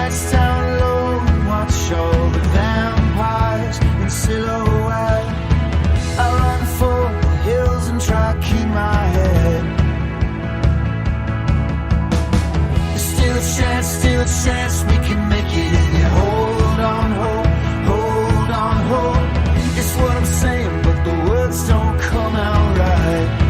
lights down low and watch all the vampires in silhouette. I run for the hills and try to keep my head. There's still a chance we can make it if you hold on hope, hold on hope. It's what I'm saying, but the words don't come out right.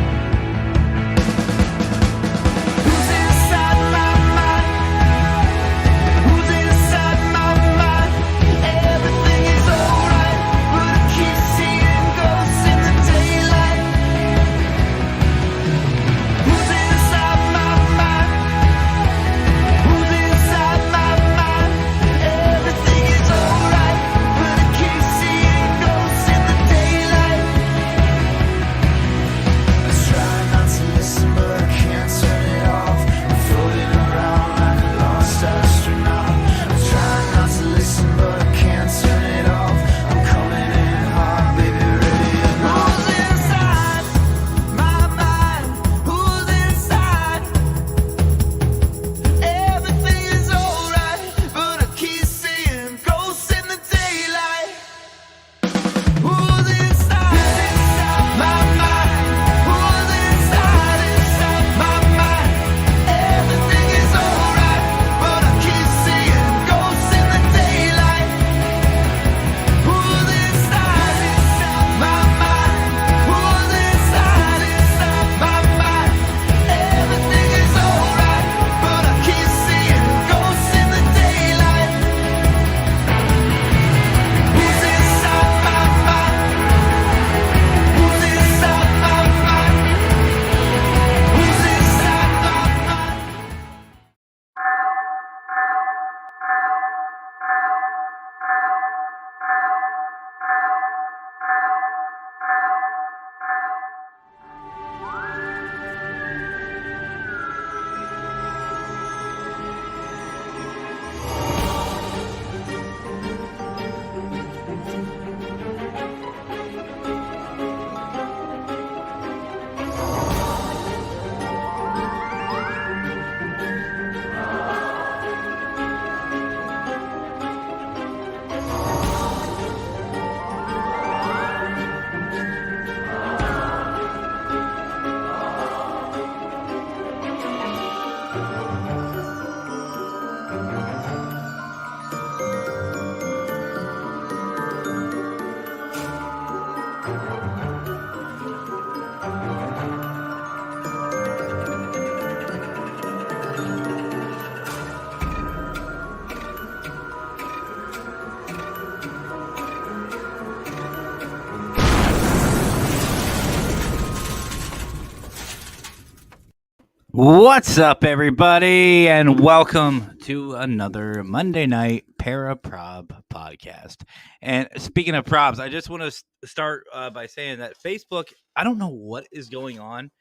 What's up, everybody, and welcome to another Monday night Para-Prob podcast. And speaking of probs, I just want to start by saying that Facebook, I don't know what is going on,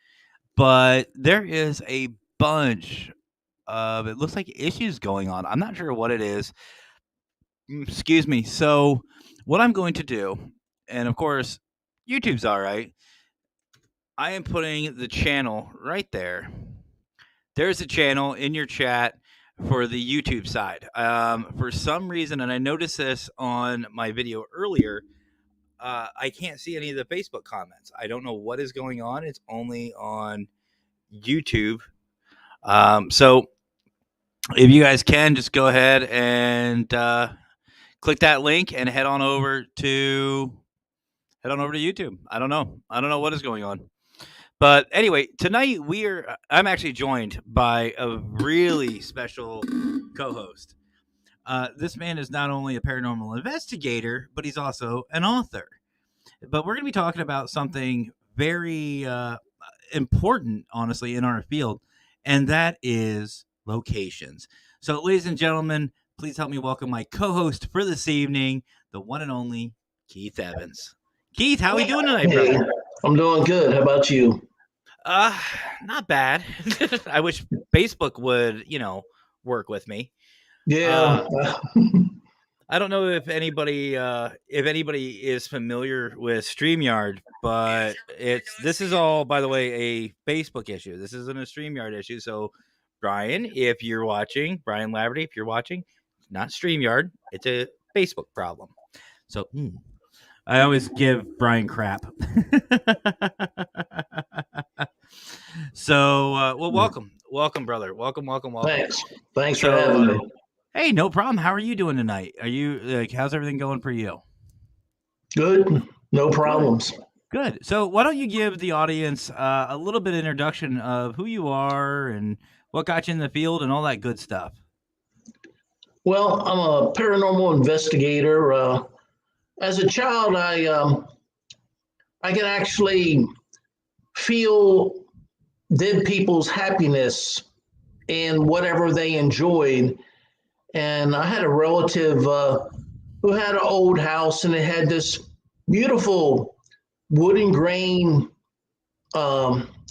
but there is a bunch of, it looks like issues going on. I'm not sure what it is. Excuse me. So what I'm going to do, and of course, YouTube's all right. I am putting the channel right there. There's a channel in your chat for the YouTube side. For some reason, and I noticed this on my video earlier, I can't see any of the Facebook comments. I don't know what is going on. It's only on YouTube. So if you guys can, just go ahead and click that link and head on over to YouTube. I don't know what is going on. But anyway, tonight I'm actually joined by a really special co-host. This man is not only a paranormal investigator, but he's also an author. But we're going to be talking about something very important, honestly, in our field, and that is locations. So, ladies and gentlemen, please help me welcome my co-host for this evening, the one and only Keith Evans. Keith, how are you doing tonight, brother? I'm doing good. How about you? Not bad. I wish Facebook would, work with me. Yeah. I don't know if anybody is familiar with StreamYard, but this is all, by the way, a Facebook issue. This isn't a StreamYard issue. So, Brian, if you're watching, Brian Laverty, if you're watching, not StreamYard. It's a Facebook problem. So I always give Brian crap. So, well, welcome, brother. Welcome. Thanks for So, having me. hey, no problem. How are you doing tonight? Are you like, how's everything going for you? Good, no problems. Good. So, why don't you give the audience a little bit of introduction of who you are and what got you in the field and all that good stuff? Well, I'm a paranormal investigator. As a child, I could actually feel dead people's happiness in whatever they enjoyed. And I had a relative who had an old house, and it had this beautiful wooden grain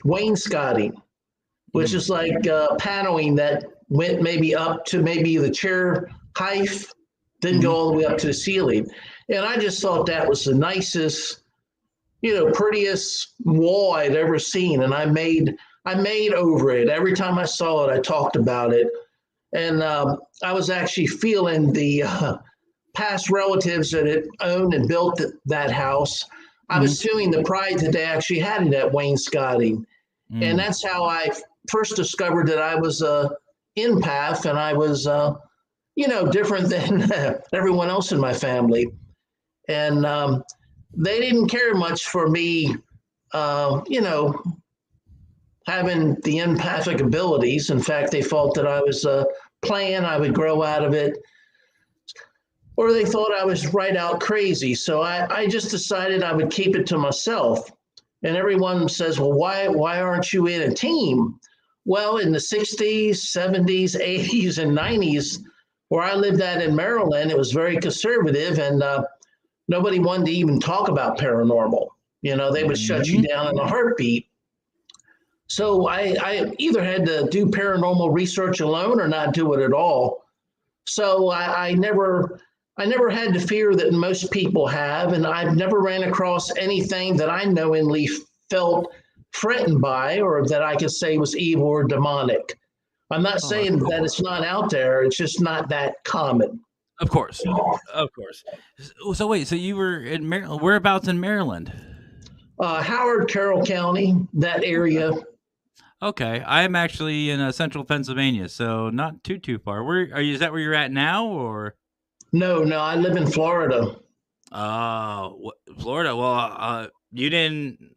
wainscoting, which is like paneling that went maybe up to maybe the chair height, didn't go all the way up to the ceiling. And I just thought that was the nicest, prettiest wall I'd ever seen. And I made over it. Every time I saw it, I talked about it. And I was actually feeling the past relatives that had owned and built that house. I was feeling the pride that they actually had in that wainscoting. And that's how I first discovered that I was a empath, and I was, different than everyone else in my family. And they didn't care much for me, having the empathic abilities. In fact, they felt that I was playing, I would grow out of it, or they thought I was right out crazy. So I just decided I would keep it to myself. And everyone says, well, why aren't you in a team? Well, in the 60s, 70s, 80s, and 90s, where I lived at in Maryland, it was very conservative, and nobody wanted to even talk about paranormal. They would shut you down in a heartbeat. So I either had to do paranormal research alone or not do it at all. So I never had the fear that most people have, and I've never ran across anything that I knowingly felt threatened by, or that I could say was evil or demonic. I'm not saying that it's not out there. It's just not that common. Of course. So wait, so you were in Maryland? Whereabouts in Maryland? Howard, Carroll County, that area. Okay, I'm actually in central Pennsylvania, so not too far. Where are you? Is that where you're at now, or? No, I live in Florida. Oh, Florida. Well, you didn't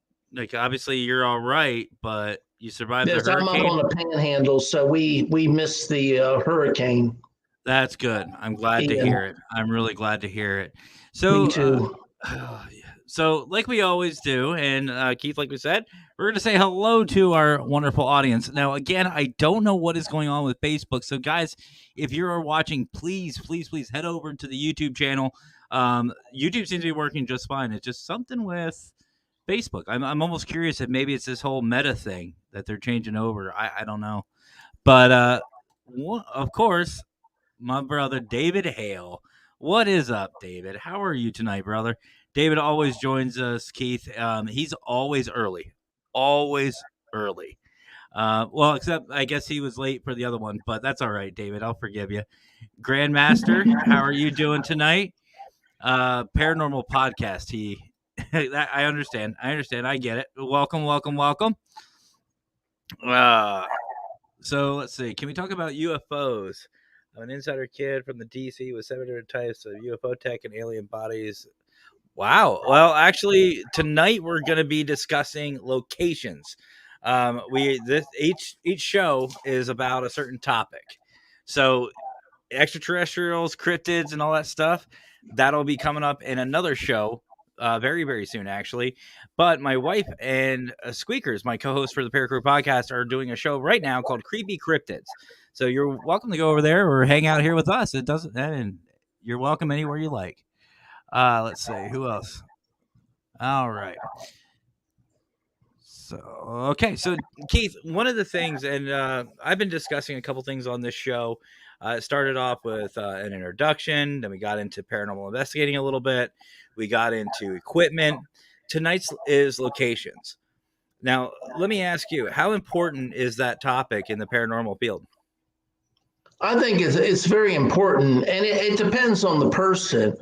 obviously you're all right, but you survived the hurricane. I'm up on the Panhandle, so we missed the hurricane. That's good. I'm glad to hear it. I'm really glad to hear it. So, me too. So, like we always do, and Keith, like we said, we're going to say hello to our wonderful audience. Now, again, I don't know what is going on with Facebook. So, guys, if you're watching, please head over to the YouTube channel. YouTube seems to be working just fine. It's just something with Facebook. I'm almost curious if maybe it's this whole meta thing that they're changing over. I don't know. But, of course, my brother, David Hale. What is up, David? How are you tonight, brother? David always joins us, Keith. He's always early. Well, except I guess he was late for the other one, but that's all right, David. I'll forgive you. Grandmaster, how are you doing tonight? Paranormal podcast. I understand. I get it. Welcome. So let's see. Can we talk about UFOs? I'm an insider kid from the DC with 700 types of UFO tech and alien bodies. Wow. Well, actually, tonight we're going to be discussing locations. Each show is about a certain topic. So extraterrestrials, cryptids, and all that stuff, that'll be coming up in another show very, very soon, actually. But my wife and Squeakers, my co-host for the Para-Prob podcast, are doing a show right now called Creepy Cryptids. So you're welcome to go over there or hang out here with us. And you're welcome anywhere you like. Let's see who else. All right. So Keith, one of the things, and I've been discussing a couple things on this show. It started off with an introduction, then we got into paranormal investigating a little bit. We got into equipment. Tonight's is locations. Now, let me ask you, how important is that topic in the paranormal field? I think it's very important, and it depends on the person.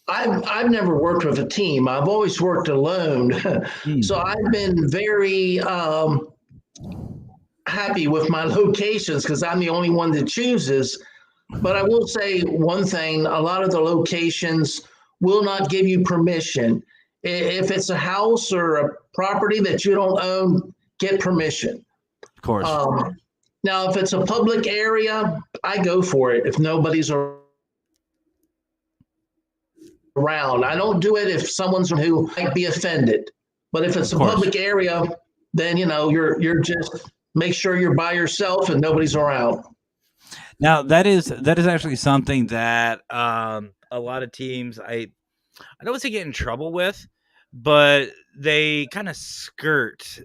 I've never worked with a team. I've always worked alone, so Mm, I've been very happy with my locations because I'm the only one that chooses. But I will say one thing: a lot of the locations will not give you permission. If it's a house or a property that you don't own, get permission. of course. Now, if it's a public area, I go for it. If nobody's around, I don't do it if someone's who might be offended. But if it's Of a course. public area, then you're just make sure you're by yourself and nobody's around. Now that is actually something that a lot of teams I don't want to say get in trouble with, but they kind of skirt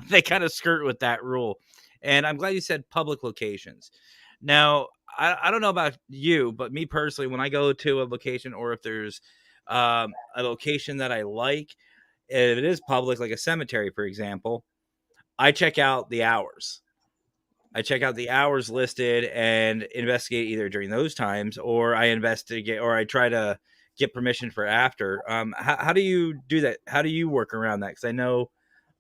they kind of skirt with that rule. And I'm glad you said public locations. Now, I don't know about you, but me personally, when I go to a location or if there's a location that I like, if it is public, like a cemetery, for example, I check out the hours. I check out the hours listed and investigate either during those times, or I investigate, or I try to get permission for after. How do you do that? How do you work around that? Because I know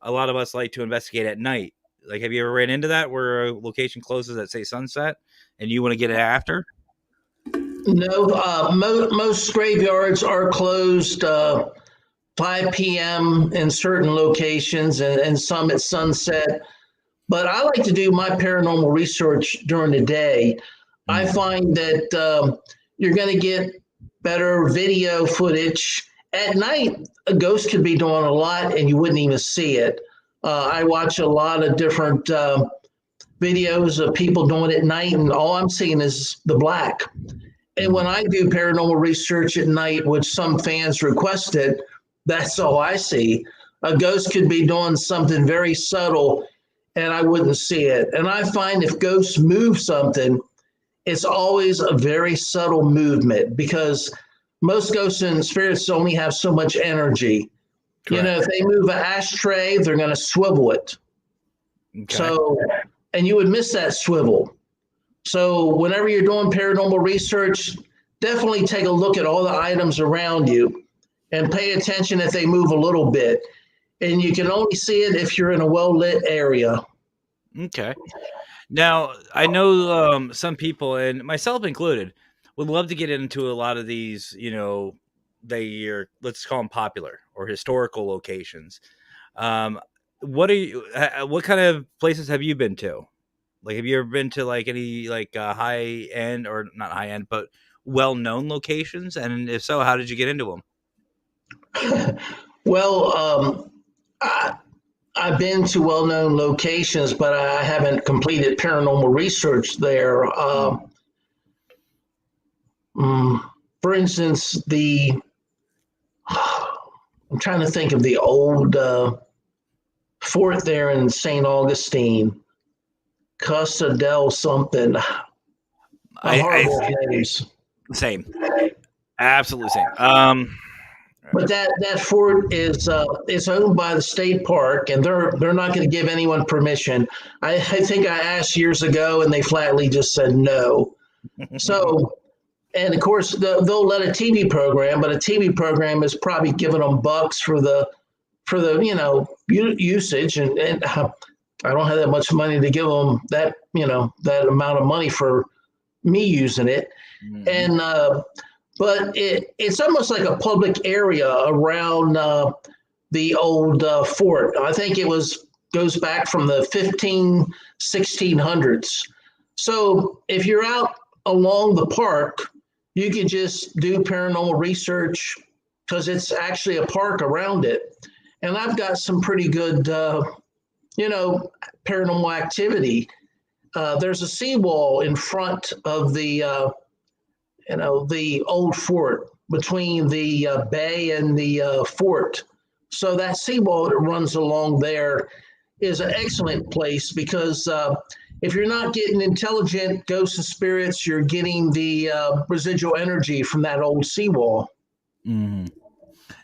a lot of us like to investigate at night. Like, have you ever ran into that where a location closes at say sunset, and you want to get it after? No, most graveyards are closed 5 p.m. in certain locations and some at sunset. But I like to do my paranormal research during the day. I Mm, find that you're going to get better video footage. At night, a ghost could be doing a lot and you wouldn't even see it. I watch a lot of different videos of people doing it at night, and all I'm seeing is the black. And when mm. I do paranormal research at night, which some fans requested, that's all I see. A ghost could be doing something very subtle and I wouldn't see it. And I find if ghosts move something, it's always a very subtle movement because most ghosts and spirits only have so much energy. Correct. If they move an ashtray, they're going to swivel it. Okay. So, and you would miss that swivel. So, whenever you're doing paranormal research, definitely take a look at all the items around you and pay attention if they move a little bit. And you can only see it if you're in a well lit area. Okay. Now, I know some people, and myself included, would love to get into a lot of these, let's call them popular or historical locations. Um, what kind of places have you been to? Like, have you ever been to like any like high end or not high end, but well known locations? And if so, how did you get into Well, I, I've been to well known locations, but I haven't completed paranormal research there. them? Mm, for instance, I'm trying to think of the old fort there in St. Augustine, Casa del something. I'm I horrible with names. same, absolutely same. But that fort is owned by the state park, and they're not going to give anyone permission. I think I asked years ago, and they flatly just said no. So, and of course, they'll let a TV program, but a TV program is probably giving them bucks for the usage, and I don't have that much money to give them that amount of money for me using it, Mhm. and but it's almost like a public area around the old fort. I think it goes back from the 1600s. So if you're out along the park, you can just do paranormal research because it's actually a park around it. And I've got some pretty good, paranormal activity. There's a seawall in front of the old fort between the bay and the fort. So that seawall that runs along there is an excellent place because if you're not getting intelligent ghosts and spirits, you're getting the residual energy from that old seawall. Mhm.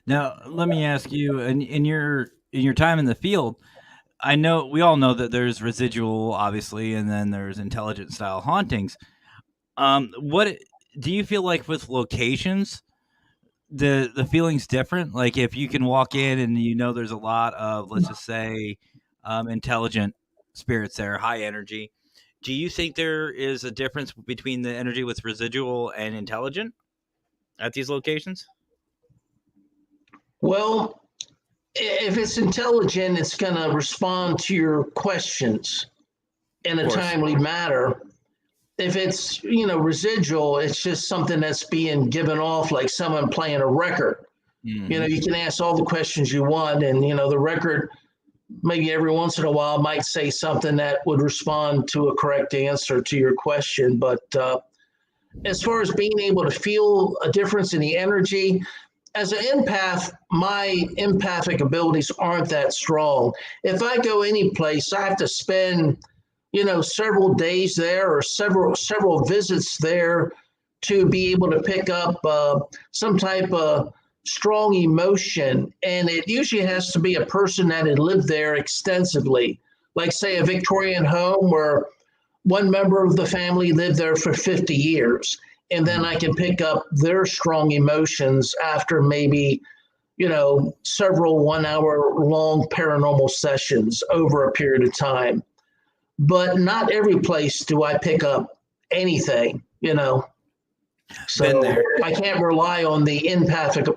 Now, let me ask you, in your time in the field, we all know that there's residual, obviously, and then there's intelligent style hauntings. What do you feel like with locations? The feeling's different. Like if you can walk in and there's a lot of, let's just say, intelligent spirits there, high energy. Do you think there is a difference between the energy with residual and intelligent at these locations? Well, if it's intelligent, it's going to respond to your questions in Of a course. timely manner. If it's, residual, it's just something that's being given off like someone playing a record. Hmm. You can ask all the questions you want, and, the record maybe every once in a while might say something that would respond to a correct answer to your question. But as far as being able to feel a difference in the energy, as an empath, my empathic abilities aren't that strong. If I go any place, I have to spend, several days there or several visits there to be able to pick up some type of strong emotion. And it usually has to be a person that had lived there extensively, like, say, a Victorian home where one member of the family lived there for 50 years. And then I can pick up their strong emotions after maybe, several 1 hour long paranormal sessions over a period of time. But not every place do I pick up anything. Been So there. I can't rely on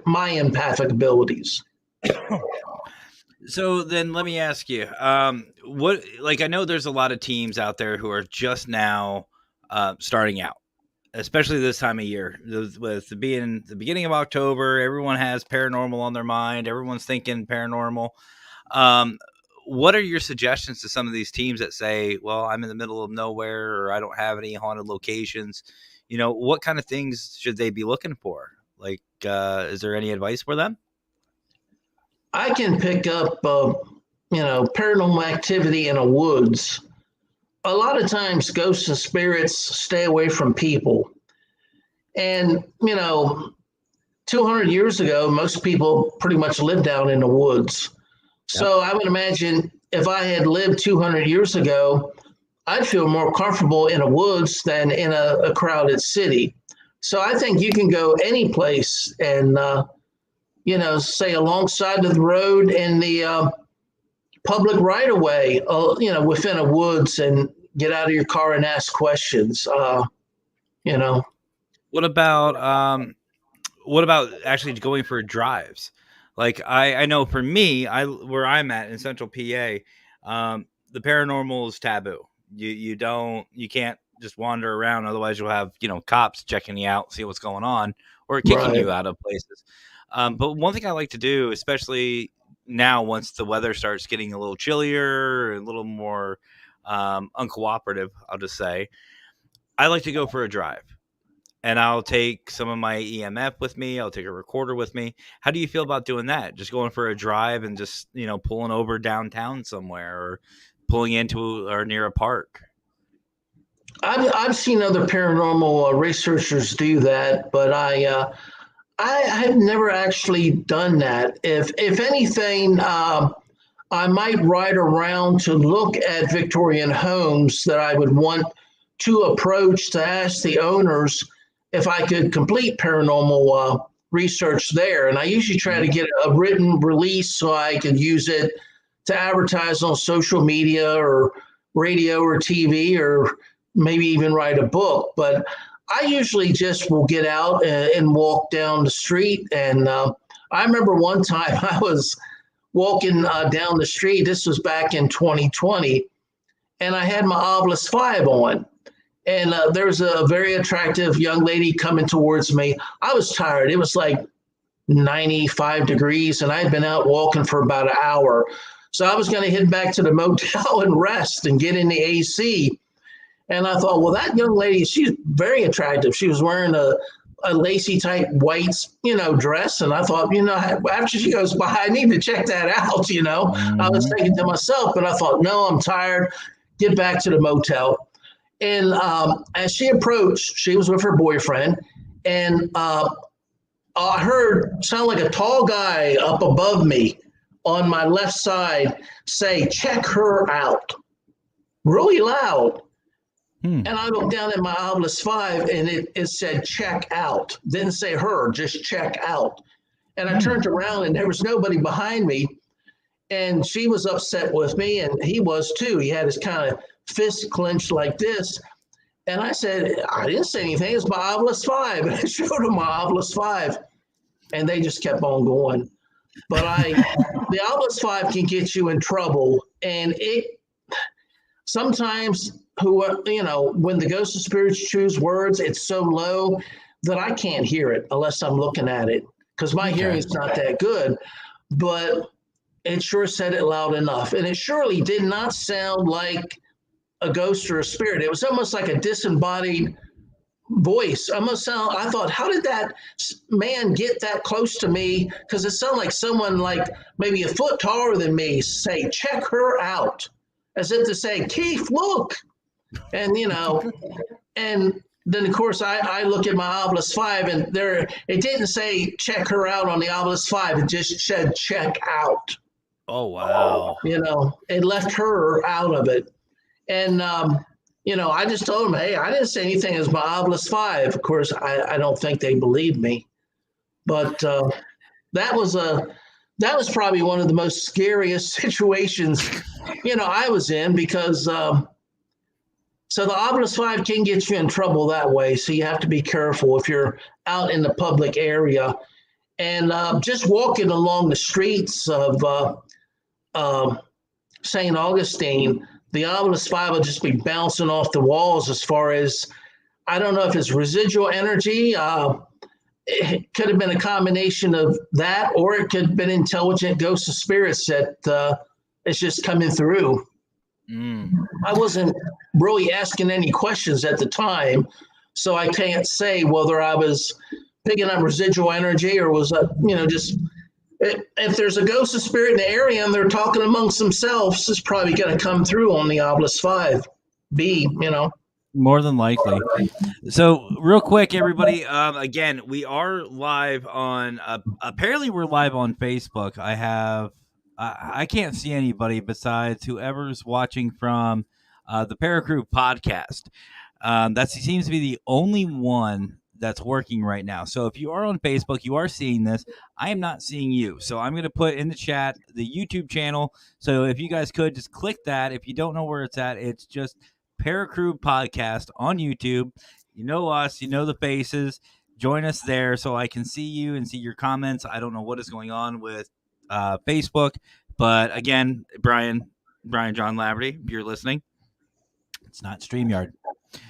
my empathic abilities. So then let me ask you, what, like, I know there's a lot of teams out there who are just now starting out, especially this time of year. With being the beginning of October, everyone has paranormal on their mind. Everyone's thinking paranormal. Um, what are your suggestions to some of these teams that say, well, I'm in the middle of nowhere or I don't have any haunted locations? What kind of things should they be looking for? Like, is there any advice for them? I can pick up, paranormal activity in a woods. A lot of times, ghosts and spirits stay away from people. And, 200 years ago, most people pretty much lived down in the woods. Yep. So I would imagine if I had lived 200 years ago, I'd feel more comfortable in a woods than in a crowded city. So I think you can go any place and, say alongside of the road in the public right of way, within a woods and get out of your car and ask questions. You know, What about actually going for drives? Like I know for me, where I'm at in Central PA, the paranormal is taboo. You can't just wander around, otherwise you'll have cops checking you out, see what's going on, or kicking right. you out of places. But one thing I like to do, especially now once the weather starts getting a little chillier, a little more uncooperative, I'll just say, I like to go for a drive. And I'll take some of my EMF with me. I'll take a recorder with me. How do you feel about doing that? Just going for a drive and just, pulling over downtown somewhere or pulling into or near a park? I've seen other paranormal researchers do that, but I have never actually done that. If anything, I might ride around to look at Victorian homes that I would want to approach to ask the owners if I could complete paranormal research there. And I usually try to get a written release so I could use it to advertise on social media or radio or TV or maybe even write a book. But I usually just will get out and walk down the street. And I remember one time I was walking down the street. This was back in 2020. And I had my Obelisk 5 on. And there was a very attractive young lady coming towards me. I was tired. It was like 95 degrees, and I'd been out walking for about an hour. So I was going to head back to the motel and rest and get in the AC. And I thought, well, that young lady, she's very attractive. She was wearing a lacy type white, dress. And I thought, after she goes by, I need to check that out, I was thinking to myself, but I thought, no, I'm tired. Get back to the motel. And as she approached, she was with her boyfriend. And I heard sound like a tall guy up above me on my left side say, check her out, really loud. And I looked down at my Obelisk 5 and it said check out. Didn't say her, just check out. And I turned around and there was nobody behind me. And she was upset with me, and he was too. He had his kind of fist clenched like this. And I said, I didn't say anything. It's my Obelisk 5. And I showed him my Obelisk 5. And they just kept on going. But the Obelisk 5 can get you in trouble. And it sometimes, when the ghosts of spirits choose words, it's so low that I can't hear it unless I'm looking at it, because my hearing is not that good. But it sure said it loud enough. And it surely did not sound like a ghost or a spirit. It was almost like a disembodied voice. I thought, how did that man get that close to me? Because it sounded like someone like maybe a foot taller than me say, check her out. As if to say, Keith, look. And, and then, of course, I look at my Obelisk 5, and it didn't say check her out on the Obelisk 5. It just said check out. Oh, wow. It left her out of it. And, I just told them, hey, I didn't say anything as my Obelisk 5. Of course, I don't think they believed me. But that was probably one of the most scariest situations, I was in, because so the Obelisk 5 can get you in trouble that way. So you have to be careful if you're out in the public area. And just walking along the streets of St. Augustine, the Obelisk 5 will just be bouncing off the walls as far as, I don't know if it's residual energy. It could have been a combination of that, or it could have been intelligent ghosts of spirits that it's just coming through. I wasn't really asking any questions at the time, so I can't say whether I was picking up residual energy or was, just, if there's a ghost of spirit in the area and they're talking amongst themselves, it's probably going to come through on the Obelisk 5B, More than likely. So real quick, everybody, again, we are live on, apparently we're live on Facebook. I can't see anybody besides whoever's watching from the Para-Prob podcast. That seems to be the only one that's working right now. So if you are on Facebook, you are seeing this. I am not seeing you. So I'm going to put in the chat the YouTube channel. So if you guys could just click that. If you don't know where it's at, it's just Para-Prob podcast on YouTube. You know us, you know the faces. Join us there so I can see you and see your comments. I don't know what is going on with Facebook, but again, Brian John Laverty, if you're listening, it's not StreamYard.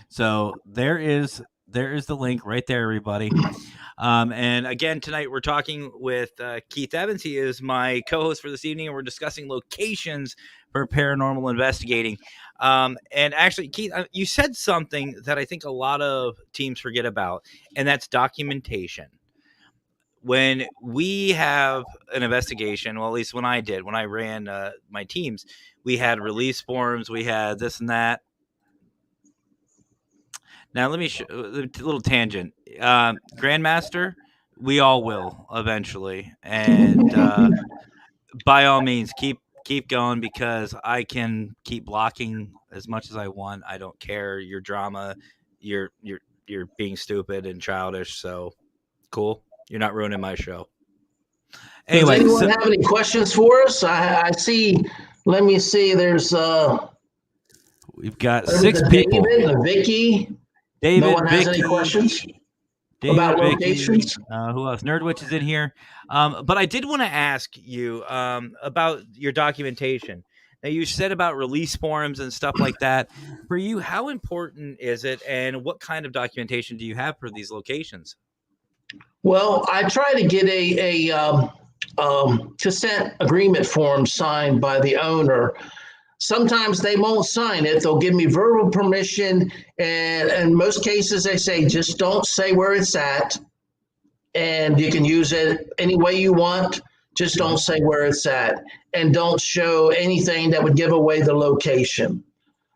So there is the link right there, everybody. And again, tonight we're talking with Keith Evans. He is my co-host for this evening, and we're discussing locations for paranormal investigating. And actually, Keith, you said something that I think a lot of teams forget about, and that's documentation. When we have an investigation, well, at least when I ran my teams, we had release forms, we had this and that. Now, let me show a little tangent. Grandmaster, we all will eventually. And by all means, keep going, because I can keep blocking as much as I want. I don't care. Your drama, you're being stupid and childish. So cool. You're not ruining my show. Anyway, does anyone have any questions for us? I see. Let me see. There's we've got 6 people. David and Vicky. David, no one has Vicky, any questions David, about Vicky, locations? who else? Nerdwitch is in here. But I did want to ask you about your documentation. Now, you said about release forms and stuff like that. For you, how important is it, and what kind of documentation do you have for these locations? Well, I try to get a consent agreement form signed by the owner. Sometimes they won't sign it. They'll give me verbal permission. And in most cases, they say, just don't say where it's at. And you can use it any way you want. Just don't say where it's at. And don't show anything that would give away the location.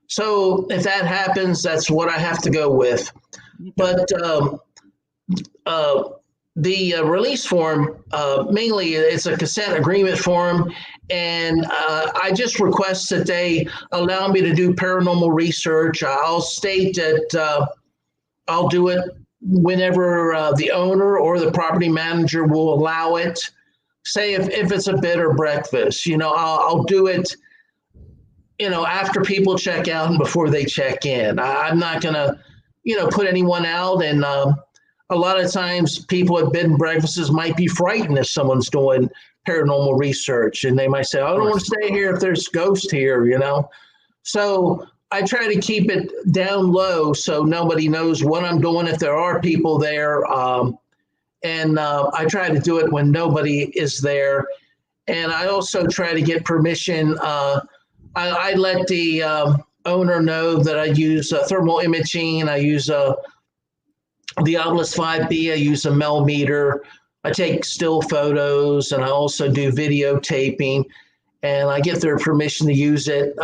So if that happens, that's what I have to go with. But the release form, mainly it's a consent agreement form, and I just request that they allow me to do paranormal research. I'll state that I'll do it whenever the owner or the property manager will allow it. Say if it's a bed or breakfast, I'll do it, after people check out and before they check in. I'm not going to, put anyone out. And a lot of times people at bed and breakfasts might be frightened if someone's doing paranormal research, and they might say, I don't want to stay here if there's ghosts here, So I try to keep it down low so nobody knows what I'm doing if there are people there. And I try to do it when nobody is there. And I also try to get permission. I let the owner know that I use thermal imaging. I use the Obelisk 5B. I use a Mel meter. I take still photos, and I also do videotaping. And I get their permission to use it.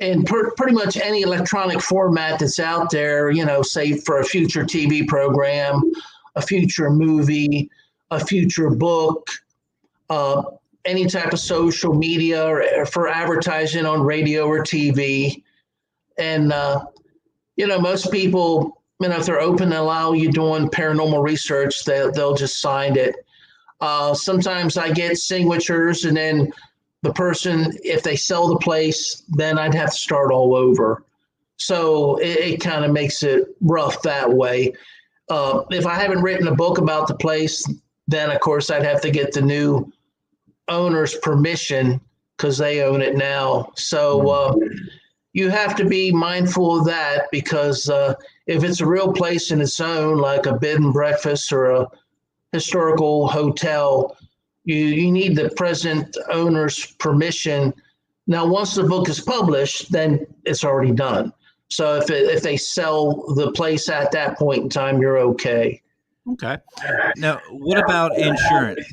And pretty much any electronic format that's out there, say for a future TV program, a future movie, a future book, any type of social media or for advertising on radio or TV. And, most people, if they're open to allow you doing paranormal research, they'll just sign it. Sometimes I get signatures, and then the person, if they sell the place, then I'd have to start all over. So it kind of makes it rough that way. If I haven't written a book about the place, then of course I'd have to get the new owner's permission because they own it now. So you have to be mindful of that, because if it's a real place in its own, like a bed and breakfast or a historical hotel, you need the present owner's permission. Now, once the book is published, then it's already done. So if they sell the place at that point in time, you're okay. Okay. Now, what about insurance?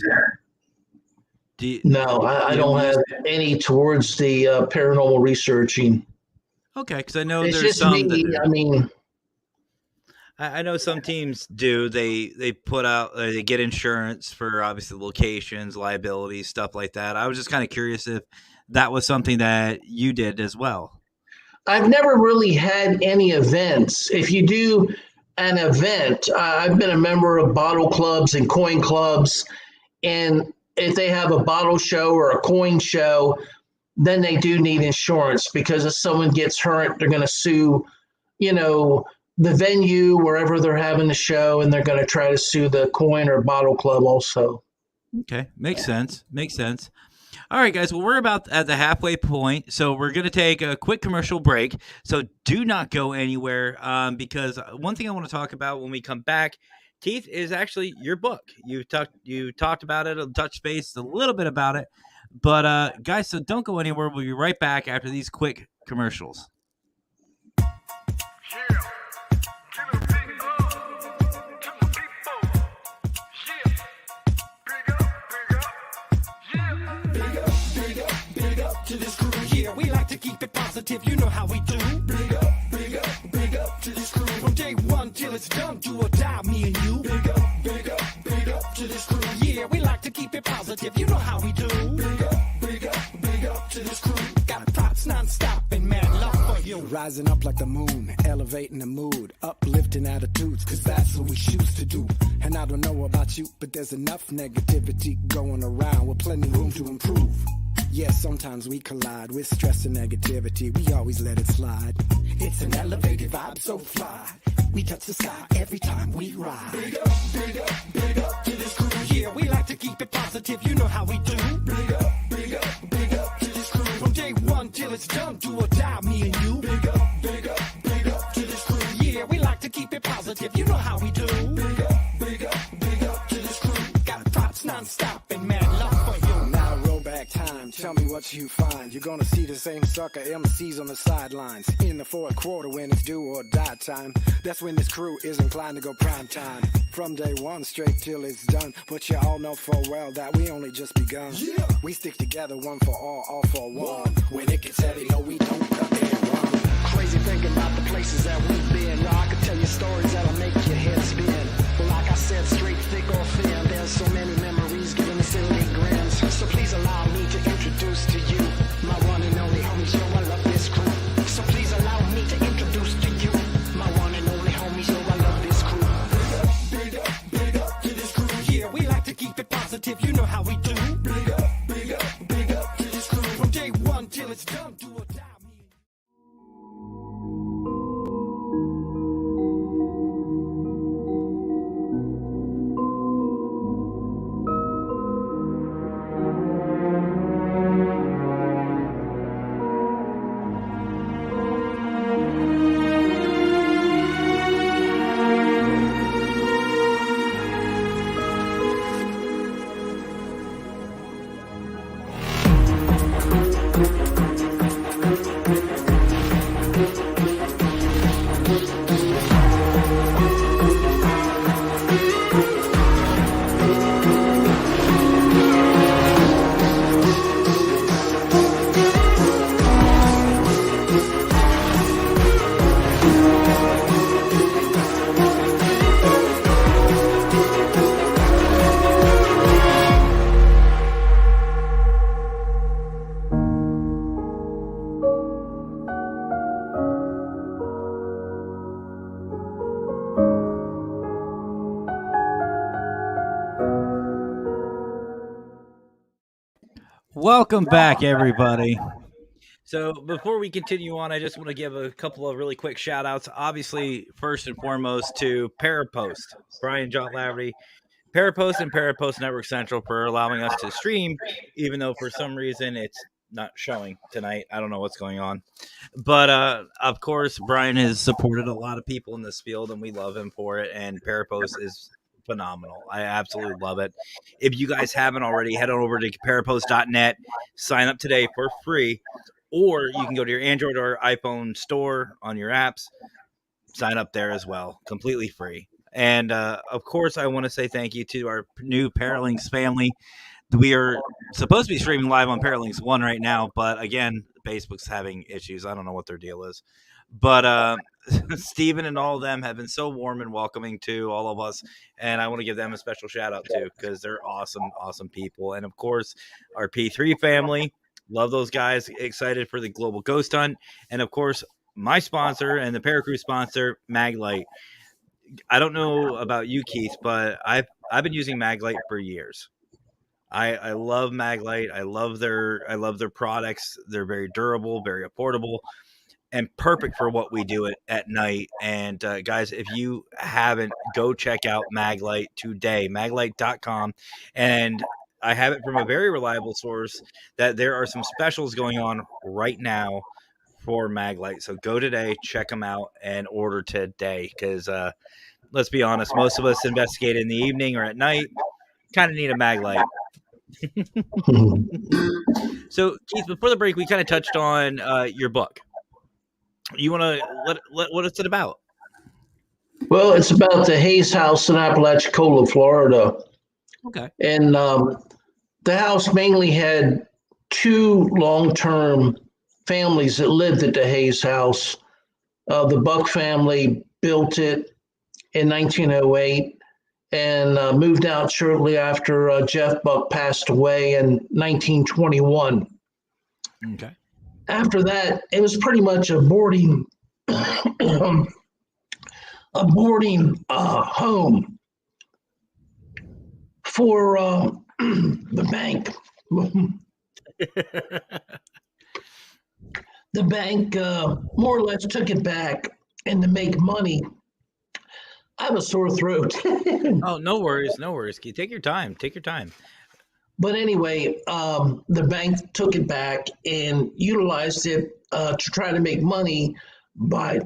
No, I don't have any towards the paranormal researching. Okay, because I know it's there's just some. me. I know some teams do. They put out, they get insurance for obviously locations, liabilities, stuff like that. I was just kind of curious if that was something that you did as well. I've never really had any events. If you do an event, I've been a member of bottle clubs and coin clubs, and if they have a bottle show or a coin show, then they do need insurance, because if someone gets hurt, they're going to sue, the venue wherever they're having the show, and they're going to try to sue the coin or bottle club also. Okay, makes sense. All right, guys. Well, we're about at the halfway point, so we're going to take a quick commercial break. So do not go anywhere, because one thing I want to talk about when we come back, Keith, is actually your book. You talked about it, touched base a little bit about it, but guys, so don't go anywhere. We'll be right back after these quick commercials. Keep it positive, you know how we do. Big up to this crew. From day one till it's done, do or die, me and you. Big up to this crew. Yeah, we like to keep it positive, you know how we do. Big up to this crew. Got props non-stop and mad love for you. Rising up like the moon, elevating the mood, uplifting attitudes, cause that's what we choose to do. And I don't know about you, but there's enough negativity going around with plenty room to improve. Yeah, sometimes we collide with stress and negativity. We always let it slide. It's an elevated vibe, so fly. We touch the sky every time we ride. Big up to this crew. Yeah, we like to keep it positive. You know how we do. Big up to this crew. From day one till it's done, do or die, me and you. Big up to this crew. Yeah, we like to keep it positive. You know how we do. Big up to this crew. Got props non-stop and mad love for you. Now roll back time. Tell me what you find. You're gonna see the same sucker MCs on the sidelines. In the fourth quarter when it's do or die time. That's when this crew is inclined to go prime time. From day one straight till it's done. But you all know full well that we only just begun. Yeah. We stick together, one for all for one. When it gets heavy, no we don't cut and run. Crazy thinking about the places that we've been. I could tell you stories that'll make your head spin. But like I said, set straight, thick or thin. There's so many memories giving me silly grins. So please allow me to introduce to you my one and only homies. Yo, I love this crew. So please allow me to introduce to you my one and only homies. Yo, I love this crew. Big up to this crew. Yeah, we like to keep it positive. You know how we do. Big up to this crew. From day one till it's done, do or die. Welcome back, everybody. So before we continue on, I just want to give a couple of really quick shout outs. Obviously, first and foremost to Para-Post, Brian John Laverty, Para-Post and Para-Post Network Central for allowing us to stream, even though for some reason it's not showing tonight. I don't know what's going on. But of course, Brian has supported a lot of people in this field, and we love him for it. And Para-Post is phenomenal. I absolutely love it. If you guys haven't already, head on over to parapost.net, sign up today for free, or you can go to your Android or iPhone store on your apps, sign up there as well, completely free. And of course, I want to say thank you to our new Paralinks family. We are supposed to be streaming live on Paralinks 1 right now, but again, Facebook's having issues. I don't know what their deal is. But Steven and all of them have been so warm and welcoming to all of us, and I want to give them a special shout out too, because they're awesome people. And of course, our P3 family, love those guys, excited for the Global Ghost Hunt. And of course, my sponsor and the Paracrew sponsor, Maglite. I don't know about you, Keith, but I've been using Maglite for years. I love Maglite. I love their products. They're very durable, very affordable, and perfect for what we do at night. And guys, if you haven't, go check out Maglite today, maglite.com. And I have it from a very reliable source that there are some specials going on right now for Maglite. So go today, check them out, and order today. Because let's be honest, most of us investigate in the evening or at night. Kind of need a Maglite. So, Keith, before the break, we kind of touched on your book. You want to what is it about? Well, it's about the Hayes House in Apalachicola, Florida. Okay. And the house mainly had two long-term families that lived at the Hayes House. The Buck family built it in 1908 and moved out shortly after Jeff Buck passed away in 1921. Okay. After that, it was pretty much a boarding home for the bank. The bank more or less took it back, and to make money, I have a sore throat. Oh, no worries, Keith. Take your time. But anyway, the bank took it back and utilized it to try to make money by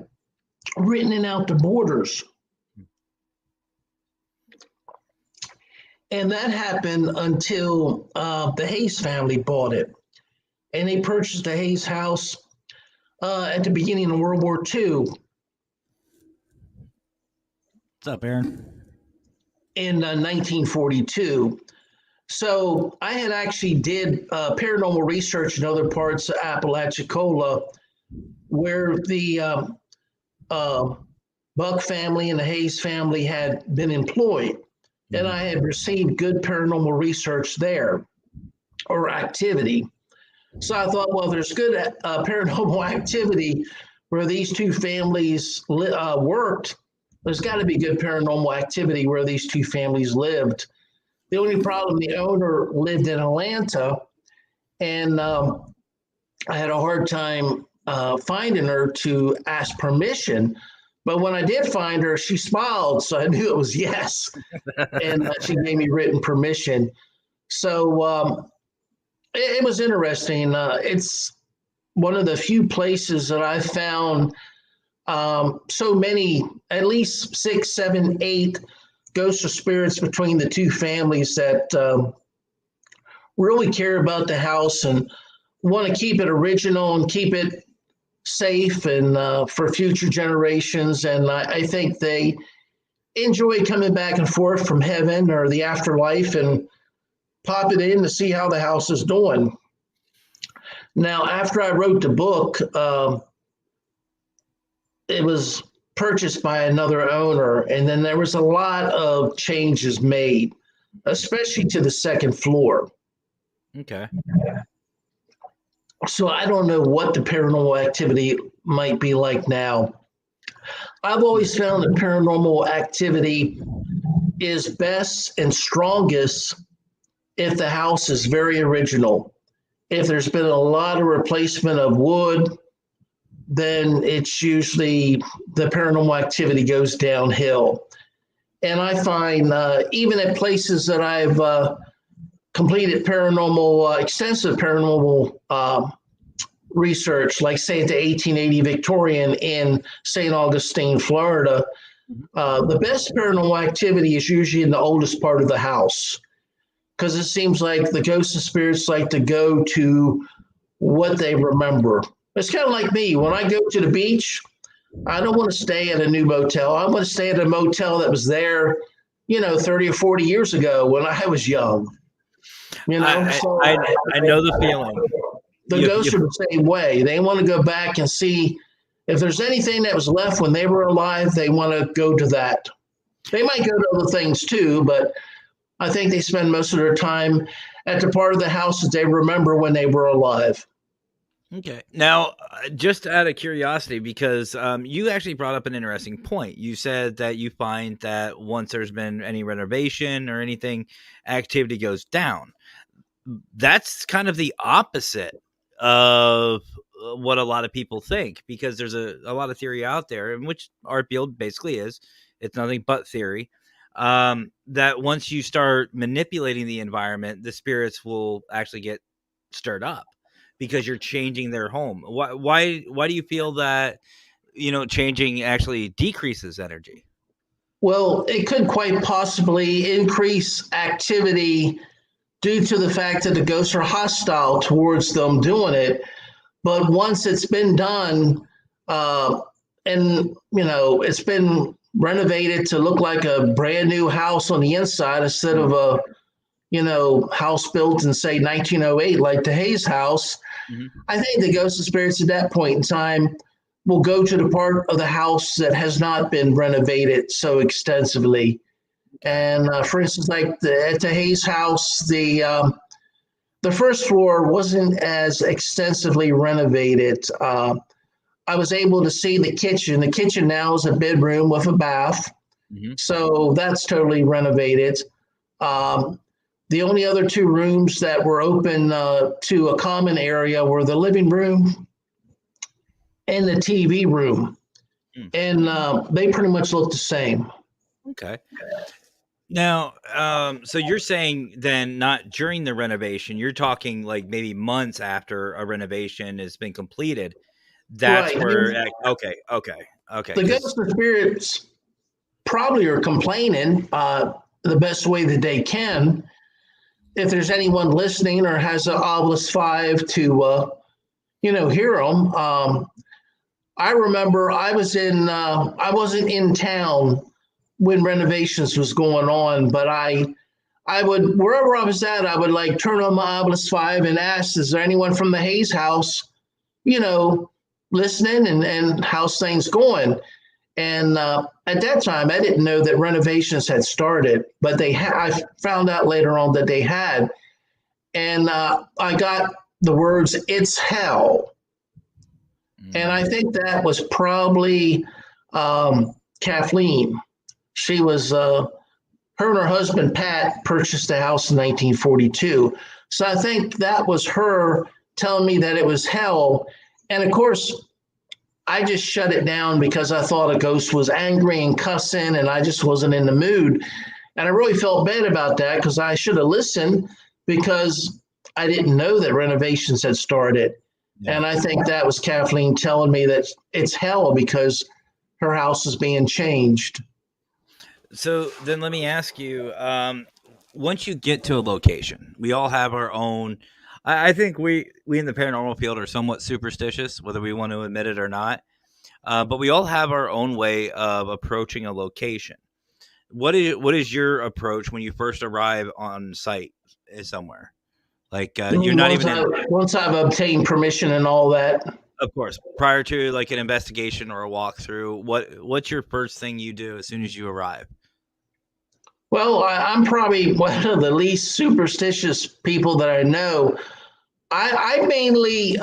renting out the boarders. And that happened until the Hayes family bought it. And they purchased the Hayes house at the beginning of World War II. What's up, Aaron? In 1942. So I had actually did paranormal research in other parts of Apalachicola where the Buck family and the Hayes family had been employed. and I had received good paranormal research there or activity. So I thought, well, there's good paranormal activity where these two families worked. There's got to be good paranormal activity where these two families lived. The only problem, the owner lived in Atlanta, and I had a hard time finding her to ask permission. But when I did find her, she smiled, so I knew it was yes. And she gave me written permission. So it was interesting. It's one of the few places that I found so many, at least 6, 7, 8 ghosts or spirits between the two families that really care about the house and want to keep it original and keep it safe and for future generations. And I think they enjoy coming back and forth from heaven or the afterlife and pop it in to see how the house is doing. Now, after I wrote the book, it was purchased by another owner, and then there was a lot of changes made, especially to the second floor. Okay. So I don't know what the paranormal activity might be like now. I've always found that paranormal activity is best and strongest if the house is very original. If there's been a lot of replacement of wood, then it's usually the paranormal activity goes downhill. And I find even at places that I've completed extensive paranormal research, like say at the 1880 Victorian in St. Augustine, Florida, the best paranormal activity is usually in the oldest part of the house, because it seems like the ghosts and spirits like to go to what they remember. It's kind of like me. When I go to the beach, I don't want to stay at a new motel. I want to stay at a motel that was there, 30 or 40 years ago when I was young. I know the feeling. The ghosts are the same way. They want to go back and see if there's anything that was left when they were alive. They want to go to that. They might go to other things too, but I think they spend most of their time at the part of the house that they remember when they were alive. Okay. Now, just out of curiosity, because you actually brought up an interesting point. You said that you find that once there's been any renovation or anything, activity goes down. That's kind of the opposite of what a lot of people think, because there's a lot of theory out there, in which our field basically is. It's nothing but theory. That once you start manipulating the environment, the spirits will actually get stirred up, because you're changing their home. Why do you feel that, changing actually decreases energy? Well, it could quite possibly increase activity due to the fact that the ghosts are hostile towards them doing it. But once it's been done, and it's been renovated to look like a brand new house on the inside instead of a house built in, say, 1908, like the Hayes house. Mm-hmm. I think the ghosts and spirits at that point in time will go to the part of the house that has not been renovated so extensively. And for instance, like at the Hayes house, the first floor wasn't as extensively renovated. I was able to see the kitchen. The kitchen now is a bedroom with a bath. Mm-hmm. So that's totally renovated. The only other 2 rooms that were open to a common area were the living room and the TV room. And they pretty much look the same. Okay. Now, so you're saying then not during the renovation, you're talking like maybe months after a renovation has been completed. That's right. Where, okay. The ghosts and spirits probably are complaining the best way that they can. If there's anyone listening or has an Obelisk 5 to, hear them. I remember I wasn't in town when renovations was going on, but I would, wherever I was at, I would like turn on my Obelisk 5 and ask, is there anyone from the Hayes house, listening and how's things going? And at that time, I didn't know that renovations had started, but I found out later on that they had. And I got the words, "It's hell." And I think that was probably Kathleen. She was, her and her husband, Pat, purchased the house in 1942. So I think that was her telling me that it was hell. And of course, I just shut it down because I thought a ghost was angry and cussing, and I just wasn't in the mood. And I really felt bad about that because I should have listened, because I didn't know that renovations had started. Yeah. And I think that was Kathleen telling me that it's hell because her house is being changed. So then let me ask you, once you get to a location, we all have our own. I think we in the paranormal field are somewhat superstitious, whether we want to admit it or not. But we all have our own way of approaching a location. What is your approach when you first arrive on site somewhere? Like you're not once I've obtained permission and all that. Of course, prior to like an investigation or a walkthrough, what's your first thing you do as soon as you arrive? Well, I'm probably one of the least superstitious people that I know. I mainly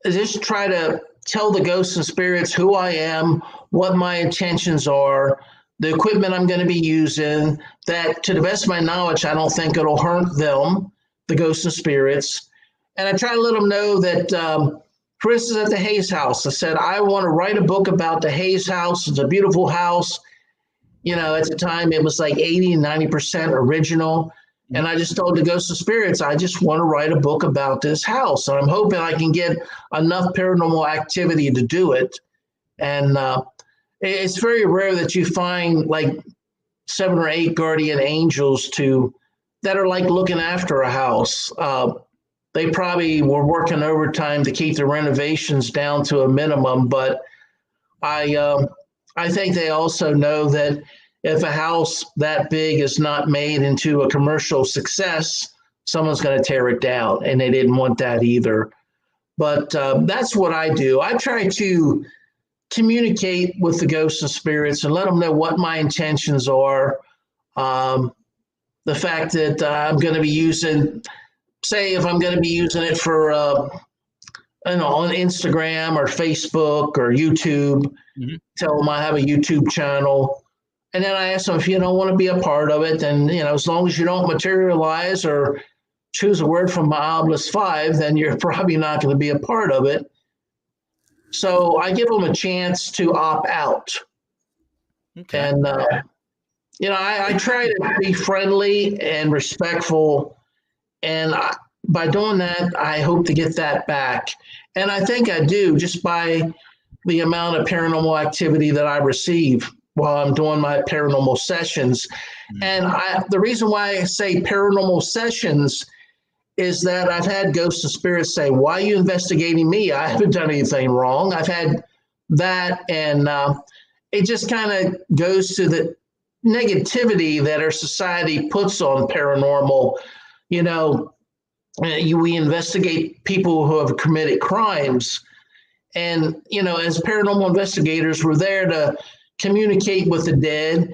just try to tell the ghosts and spirits who I am, what my intentions are, the equipment I'm going to be using, that to the best of my knowledge, I don't think it'll hurt them, the ghosts and spirits. And I try to let them know that, for instance, at the Hayes house, I said, I want to write a book about the Hayes house. It's a beautiful house. You know, at the time it was like 80, 90% original. And I just told the ghosts and spirits, I just want to write a book about this house. And I'm hoping I can get enough paranormal activity to do it. And it's very rare that you find like 7 or 8 guardian angels that are like looking after a house. They probably were working overtime to keep the renovations down to a minimum. But I think they also know that if a house that big is not made into a commercial success, someone's going to tear it down, and they didn't want that either. But that's what I do. I try to communicate with the ghosts and spirits and let them know what my intentions are. The fact that I'm going to be using, say, if I'm going to be using it for, on Instagram or Facebook or YouTube, tell them I have a YouTube channel. And then I ask them, if you don't want to be a part of it, then, as long as you don't materialize or choose a word from my Obelisk 5, then you're probably not going to be a part of it. So I give them a chance to opt out. Okay. And, I try to be friendly and respectful. And by doing that, I hope to get that back. And I think I do, just by the amount of paranormal activity that I receive while I'm doing my paranormal sessions. And the reason why I say paranormal sessions is that I've had ghosts and spirits say, why are you investigating me? I haven't done anything wrong. I've had that. And it just kind of goes to the negativity that our society puts on paranormal. We investigate people who have committed crimes. And, as paranormal investigators, we're there to communicate with the dead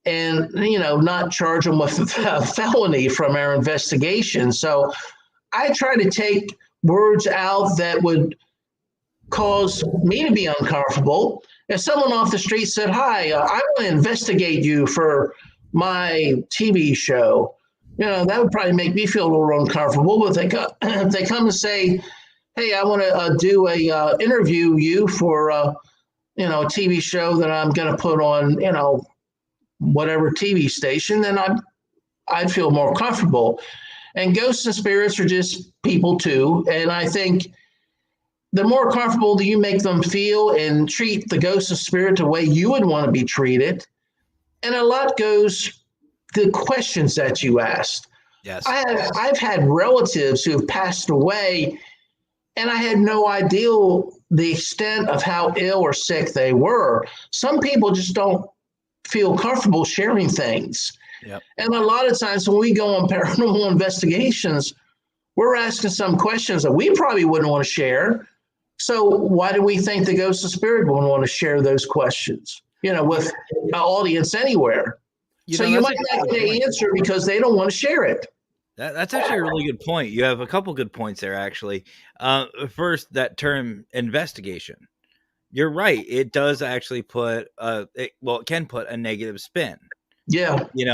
and, not charge them with a felony from our investigation. So I try to take words out that would cause me to be uncomfortable. If someone off the street said, hi, I want to investigate you for my TV show, that would probably make me feel a little uncomfortable. But if they come and say, hey, I want to do a interview you for, a TV show that I'm going to put on, whatever TV station, then I'd feel more comfortable. And ghosts and spirits are just people too. And I think the more comfortable do you make them feel and treat the ghost and spirit the way you would want to be treated. And a lot goes to the questions that you asked. Yes. I've had relatives who have passed away, and I had no idea the extent of how ill or sick they were. Some people just don't feel comfortable sharing things. Yep. And a lot of times when we go on paranormal investigations, we're asking some questions that we probably wouldn't want to share. So why do we think the ghost of spirit would want to share those questions, with an audience anywhere? So you That's might a not good get an point. answer because they don't want to share it. That's actually a really good point. You have a couple good points there, actually. First, that term investigation. You're right. It does actually put it can put a negative spin. Yeah. You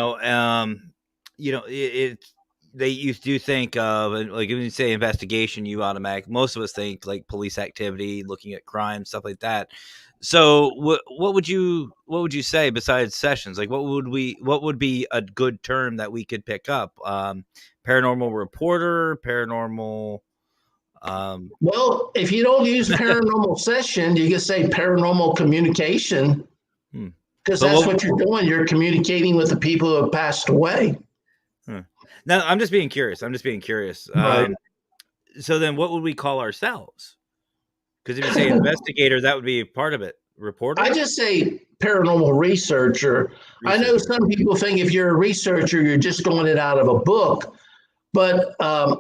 do think of, like, when you say investigation, most of us think like police activity, looking at crime, stuff like that. So what would you say besides sessions? Like, what would be a good term that we could pick up? Paranormal reporter, paranormal. Well, if you don't use paranormal session, you can say paranormal communication, because But that's what you're doing. You're communicating with the people who have passed away. No, I'm just being curious. Right. So then what would we call ourselves? Because if you say investigator, that would be part of it. Reporter? I just say paranormal researcher. I know some people think if you're a researcher, you're just doing it out of a book, but I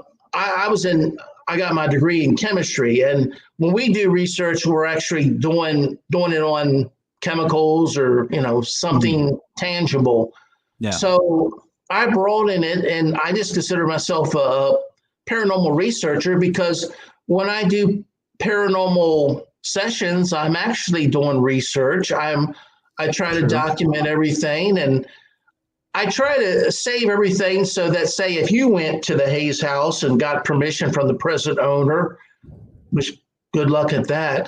got my degree in chemistry, and when we do research, we're actually doing it on chemicals or something tangible. Yeah. So I broaden it, and I just consider myself a paranormal researcher because when I do paranormal sessions, I'm actually doing research. I try to document everything, and I try to save everything so that, say, if you went to the Hayes house and got permission from the present owner, which good luck at that.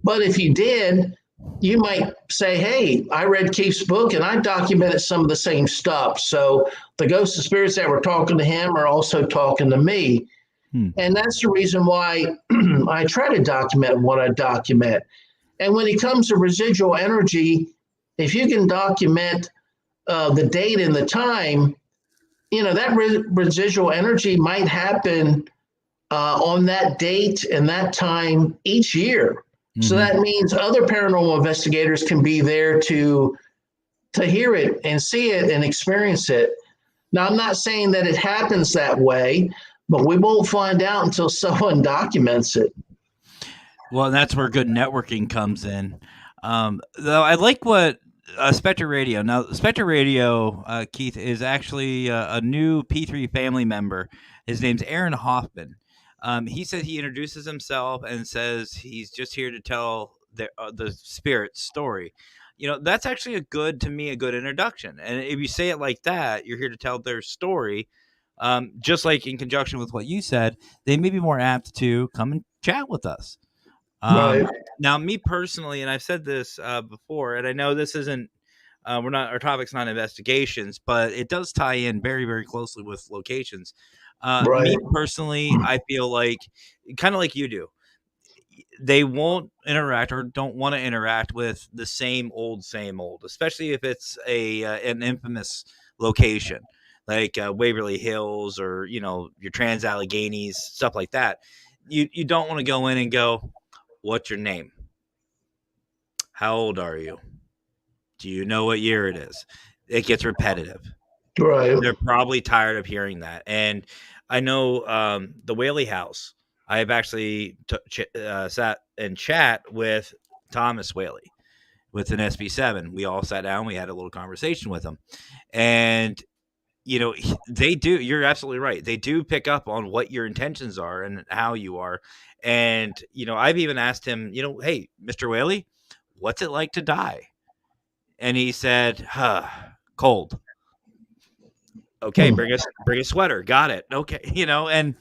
But if you did, you might say, hey, I read Keith's book and I documented some of the same stuff. So the ghosts and spirits that were talking to him are also talking to me. And that's the reason why I try to document what I document. And when it comes to residual energy, if you can document the date and the time, that residual energy might happen on that date and that time each year. So that means other paranormal investigators can be there to hear it and see it and experience it. Now, I'm not saying that it happens that way, but we won't find out until someone documents it. Well, that's where good networking comes in. Though I like what Spectre Radio. Now, Spectre Radio, Keith, is actually a new P3 family member. His name's Aaron Hoffman. He said he introduces himself and says he's just here to tell the spirit story. That's actually a good introduction. And if you say it like that, you're here to tell their story. Just like in conjunction with what you said, they may be more apt to come and chat with us. Right. Now, me personally, and I've said this before, and I know this isn't, our topic's not investigations, but it does tie in very, very closely with locations. Me personally, I feel like, kind of like you do, they won't interact or don't want to interact with the same old, especially if it's an infamous location like Waverly Hills or, your Trans-Alleghenies, stuff like that. You don't want to go in and go, what's your name? How old are you? Do you know what year it is? It gets repetitive. Right. They're probably tired of hearing that. And I know the Whaley House, I have actually sat and chat with Thomas Whaley with an SB7. We all sat down. We had a little conversation with him. And, they do. You're absolutely right. They do pick up on what your intentions are and how you are. And, I've even asked him, hey, Mr. Whaley, what's it like to die? And he said, cold. Okay, bring a sweater. Got it. Okay, and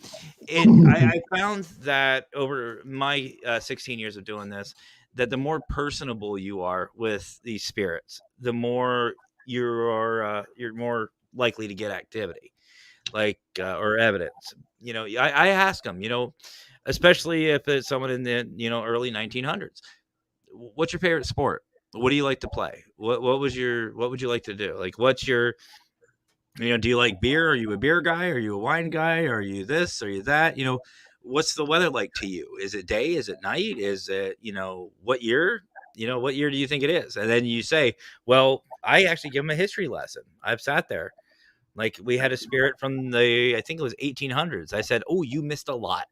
I found that over my 16 years of doing this, that the more personable you are with these spirits, the more you're more likely to get activity, like or evidence. I ask them, especially if it's someone in the early 1900s. What's your favorite sport? What do you like to play? What would you like to do? Like, what's your do you like beer? Are you a beer guy? Are you a wine guy? Are you this? Are you that? What's the weather like to you? Is it day? Is it night? Is it, what year? What year do you think it is? And then you say, well, I actually give them a history lesson. I've sat there. Like we had a spirit from I think it was 1800s. I said, "Oh, you missed a lot,"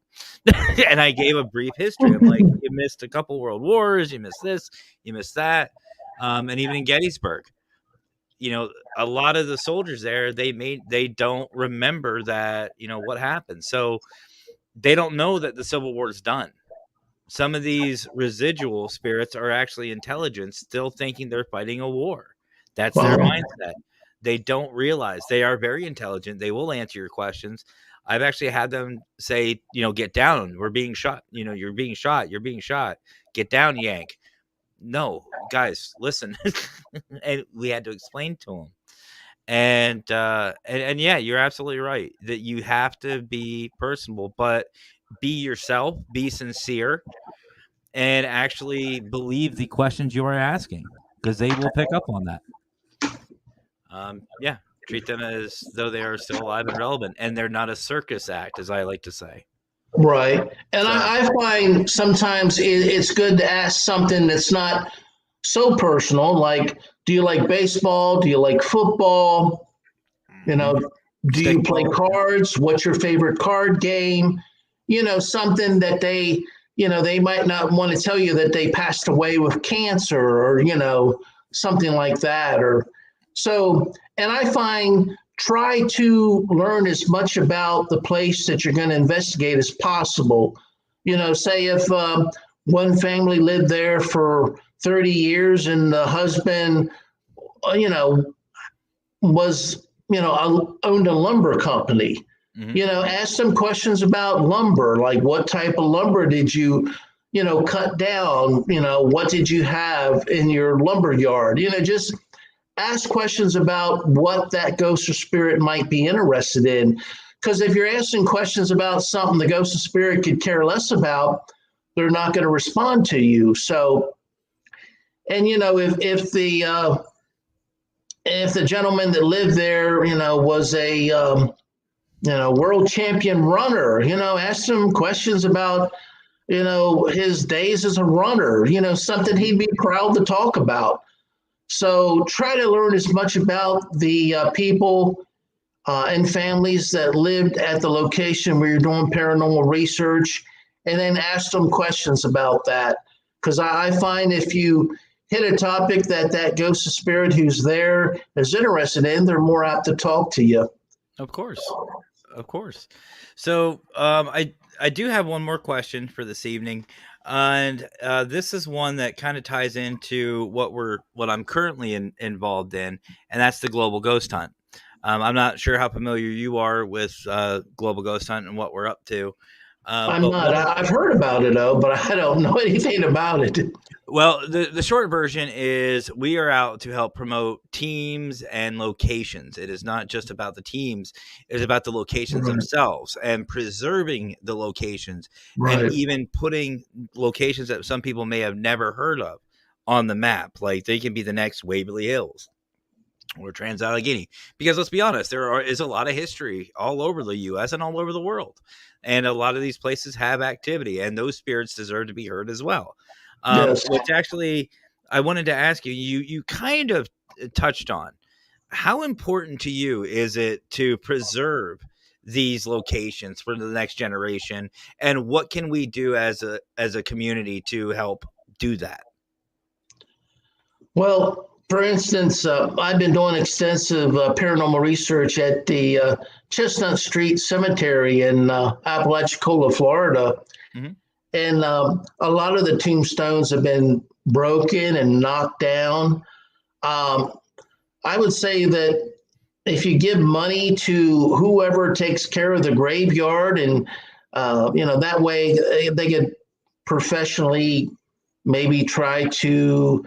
and I gave a brief history. I'm like, "You missed a couple world wars. You missed this. You missed that." And even in Gettysburg, a lot of the soldiers there, they don't remember that, what happened. So they don't know that the Civil War is done. Some of these residual spirits are actually intelligent, still thinking they're fighting a war. That's their Wow. mindset. They don't realize they are very intelligent. They will answer your questions. I've actually had them say, get down. We're being shot. You're being shot. You're being shot. Get down, Yank. No, guys, listen. And we had to explain to them. And yeah, you're absolutely right that you have to be personable, but be yourself, be sincere, and actually believe the questions you are asking, because they will pick up on that. Yeah, treat them as though they are still alive and relevant, and they're not a circus act, as I like to say. Right. And So- I find sometimes it's good to ask something that's not so personal, like, do you like baseball? Do you like football? You know, do you play Stickball. cards? What's your favorite card game? Something that they might not want to tell you that they passed away with cancer or, something like that. Or so, and I find try to learn as much about the place that you're going to investigate as possible. Say if one family lived there for 30 years and the husband, was, owned a lumber company. Ask them questions about lumber, like what type of lumber did you, cut down? What did you have in your lumber yard? Just ask questions about what that ghost or spirit might be interested in. Because if you're asking questions about something the ghost or spirit could care less about, they're not going to respond to you. So, and if the gentleman that lived there, was a world champion runner, ask him questions about his days as a runner, something he'd be proud to talk about. So try to learn as much about the people and families that lived at the location where you're doing paranormal research, and then ask them questions about that. Because I find if you hit a topic that ghost or spirit who's there is interested in, they're more apt to talk to you. Of course. So I do have one more question for this evening, and this is one that kind of ties into what I'm currently involved in, and that's the Global Ghost Hunt. I'm not sure how familiar you are with Global Ghost Hunt and what we're up to. I'm not. I've heard about it, though, but I don't know anything about it. Well, the short version is we are out to help promote teams and locations. It is not just about the teams. It is about the locations themselves and preserving the locations, and even putting locations that some people may have never heard of on the map. Like they can be the next Waverly Hills or Trans-Allegheny. Because let's be honest, there is a lot of history all over the U.S. and all over the world. And a lot of these places have activity, and those spirits deserve to be heard as well. Yes. Which actually, I wanted to ask you, you kind of touched on, how important to you is it to preserve these locations for the next generation? And what can we do as a community to help do that? Well, for instance, I've been doing extensive paranormal research at the Chestnut Street Cemetery in Apalachicola, Florida. Mhm. And a lot of the tombstones have been broken and knocked down. I would say that if you give money to whoever takes care of the graveyard, and that way they could professionally maybe try to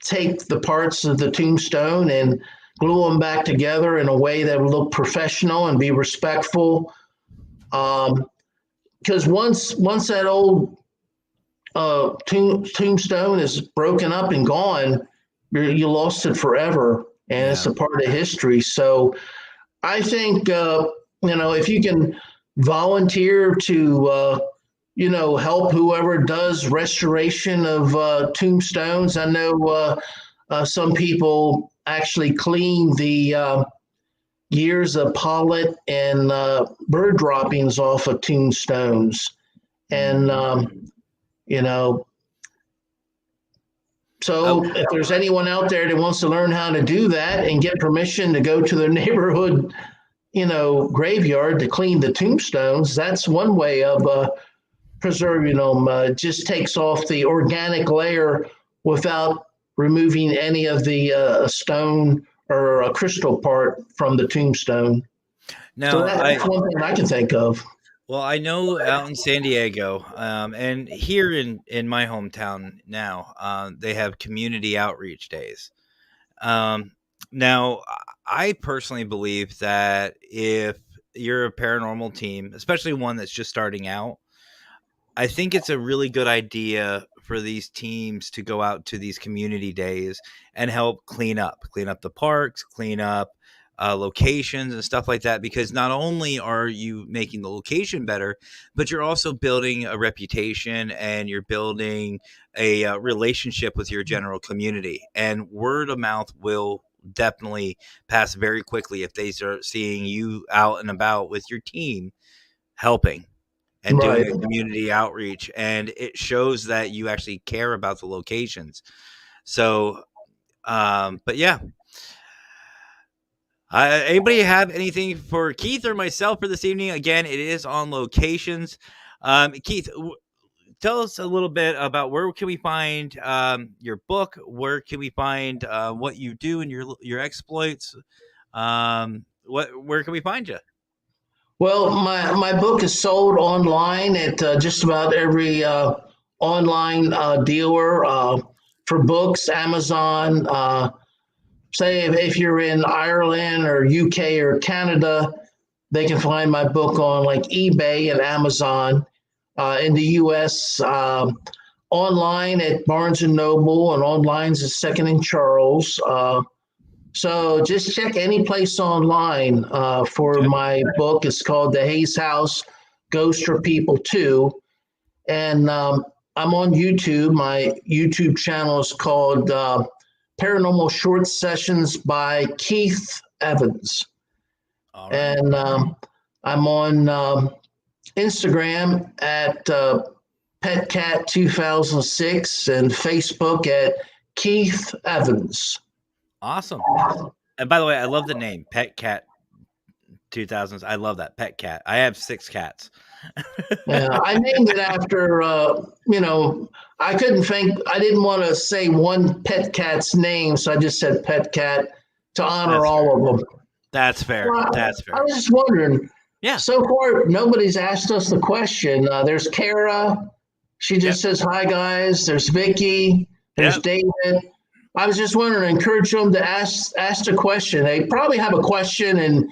take the parts of the tombstone and glue them back together in a way that would look professional and be respectful. Because once that old tombstone is broken up and gone, you lost it forever, and it's a part of history. So I think if you can volunteer to help whoever does restoration of tombstones. I know some people actually clean the years of pollen and bird droppings off of tombstones. And, you know, so if there's anyone out there that wants to learn how to do that and get permission to go to their neighborhood, graveyard to clean the tombstones, that's one way of preserving them. Just takes off the organic layer without removing any of the stone or a crystal part from the tombstone. Now, So that's one thing I can think of. well, I know out in San Diego, and here in my hometown now, they have community outreach days. Now, I personally believe that if you're a paranormal team, especially one that's just starting out, I think it's a really good idea for these teams to go out to these community days and help clean up the parks, clean up locations and stuff like that. Because not only are you making the location better, but you're also building a reputation and you're building a relationship with your general community. And word of mouth will definitely pass very quickly if they start seeing you out and about with your team helping and doing a community outreach, and it shows that you actually care about the locations. So, but yeah, anybody have anything for Keith or myself for this evening? Again, it is on locations. Keith, tell us a little bit about where can we find your book? Where can we find what you do and your exploits? Where can we find you? Well, my book is sold online at just about every online dealer for books, Amazon. Say if you're in Ireland or UK or Canada, they can find my book on like eBay and Amazon. In the US, online at Barnes and Noble, and online at Second and Charles. So just check any place online for my book. It's called The Hayes House, Ghosts or People Too. And I'm on YouTube. My YouTube channel is called Paranormal Short Sessions by Keith Evans. Right. And I'm on Instagram at PetCat2006 and Facebook at Keith Evans. Awesome. And by the way, I love the name Pet Cat 2000s. I love that Pet Cat. I have 6 cats. Yeah, I named it after, I didn't want to say one pet cat's name, so I just said Pet Cat to honor all of them. That's fair. That's fair. I was just wondering. Yeah. So far, nobody's asked us the question. There's Kara. She just says, hi, guys. There's Vicky. There's David. I was just wondering, encourage them to ask the question. They probably have a question and,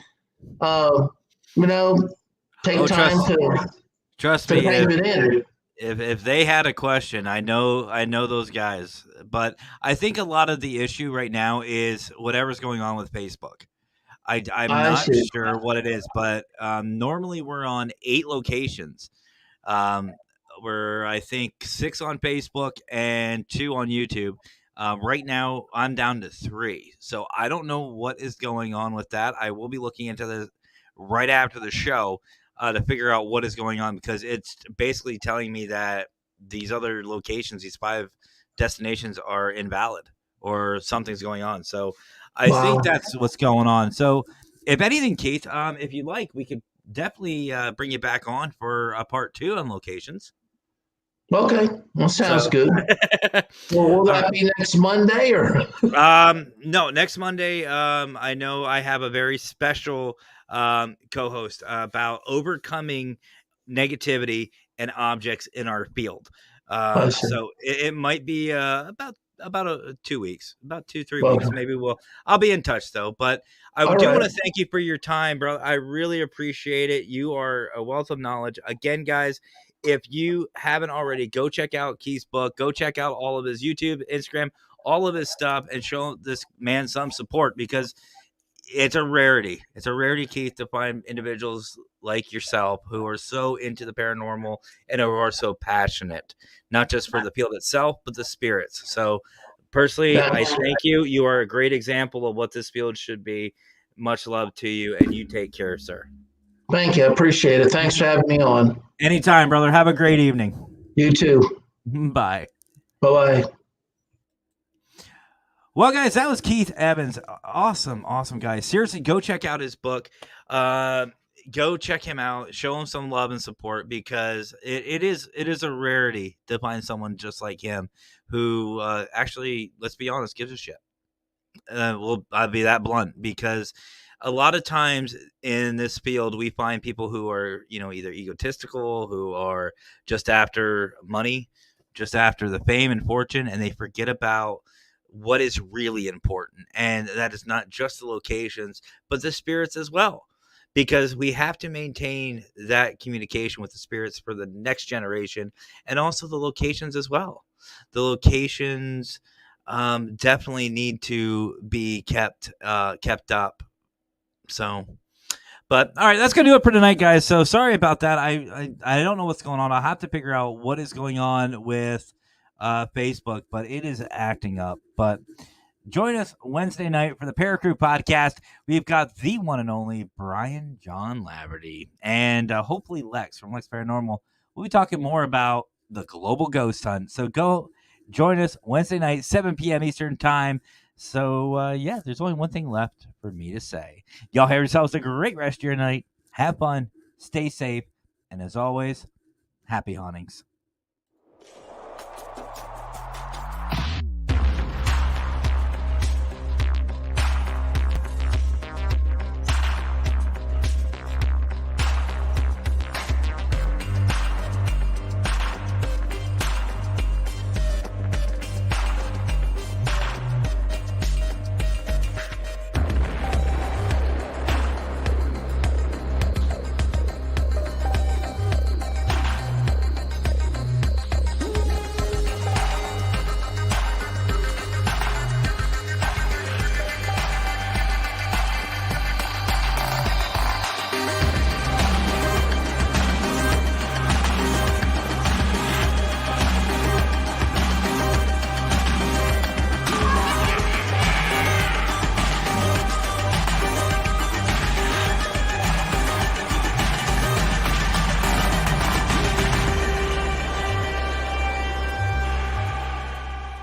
take time to trust me. type it in. If they had a question, I know those guys. But I think a lot of the issue right now is whatever's going on with Facebook. I'm not sure what it is, but normally we're on 8 locations. We're, I think, 6 on Facebook and 2 on YouTube. Right now, I'm down to 3. So I don't know what is going on with that. I will be looking into this right after the show to figure out what is going on, because it's basically telling me that these other locations, these 5 destinations, are invalid or something's going on. So I think that's what's going on. So if anything, Keith, if you'd like, we could definitely bring you back on for a part 2 on locations. Okay, well, sounds good. Well, will that be next Monday or? No, next Monday. I know I have a very special co-host about overcoming negativity and objects in our field. So it might be about 2 weeks, about 2-3 weeks. Maybe I'll be in touch though. But I do want to thank you for your time, bro. I really appreciate it. You are a wealth of knowledge. Again, guys, if you haven't already, go check out Keith's book. Go check out all of his YouTube, Instagram, all of his stuff, and show this man some support, because it's a rarity. It's a rarity, Keith, to find individuals like yourself who are so into the paranormal and who are so passionate, not just for the field itself, but the spirits. So Personally, I That's- thank you. You are a great example of what this field should be. Much love to you, and you take care, sir. Thank you. I appreciate it. Thanks for having me on. Anytime, brother. Have a great evening. You too. Bye. Bye bye. Well, guys, that was Keith Evans. Awesome guy. Seriously, go check out his book. Go check him out. Show him some love and support, because it is a rarity to find someone just like him who actually, let's be honest, gives a shit. I'll be that blunt, because a lot of times in this field we find people who are, either egotistical, who are just after money, just after the fame and fortune, and they forget about what is really important, and that is not just the locations but the spirits as well, because we have to maintain that communication with the spirits for the next generation, and also the locations as well. The locations definitely need to be kept up. So, but all right, that's gonna do it for tonight, guys. So sorry about that. I don't know what's going on. I'll have to figure out what is going on with Facebook, but it is acting up. But join us Wednesday night for the Para-Crew podcast. We've got the one and only Brian John Laverty, and hopefully Lex from Lex Paranormal. We'll be talking more about the global ghost hunt. So go join us Wednesday night, 7 p.m. Eastern time. So, yeah, there's only one thing left for me to say. Y'all have yourselves a great rest of your night. Have fun, stay safe, and as always, happy hauntings.